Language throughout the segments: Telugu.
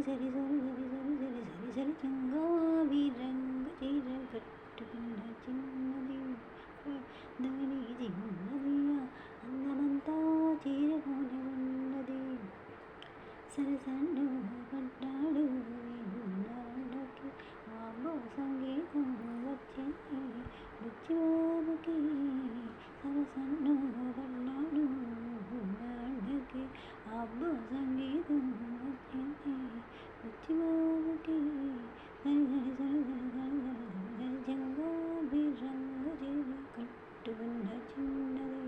సరి సరి సరి సరి సరి సరి సరి చెంగావి రంగు చీర కట్టుకున్న చిన్నది దాని చిన్నది అందమంతా చీరలోనే ఉన్నది. సరసండు పడ్డాడు విన్నాళ్ళకి ఆబో సంగీతం వచ్చింది బుచ్చిబాబుకి. సరసండు పడ్డాడు విన్నాళ్ళకి ఆబో సంగీతం వచ్చింది బుచ్చిబాబుకి. సరి సరి సరి సరి సరి సరి సరి జంగాబి రంగు చీర కట్టుకున్న చిన్నది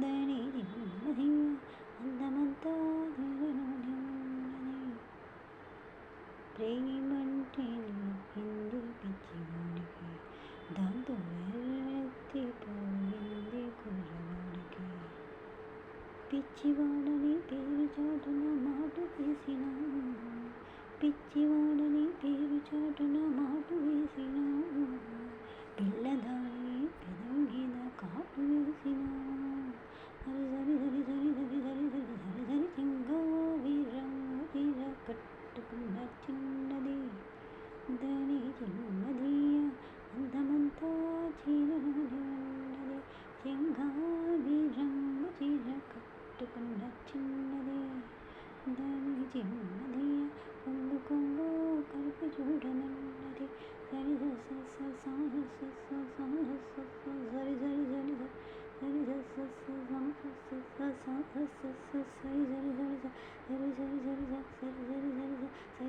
దాని చిన్నది అందమంతా చీరలోనే ఉన్నది. ప్రేమంటే నింది పిచ్చివాడికి దాంతో వెర్రెత్తిపోయింది కుర్రవాడికి. పిచ్చివాడని పేరు చాటున మాట వేసినా పిచ్చివాడని పేరు చాటున మాట వేసినా పిల్లదాని పెదవి మీద కాటు వేసినా. సరి సరి సరి సరి సరి సరి సరి సరి సరి చెంగావి రంగు చీర కట్టుకున్న చిన్నది దాని చిన్నది అందమంతా చీరలోనే ఉన్నది. చెంగావి రంగు చీర కట్టుకున్న చిన్నది దాని చిన్నది కొంగు కొంగు కలిపి చూడనున్నది. సరి సరి సరి సరి సరి సరి సరి సరి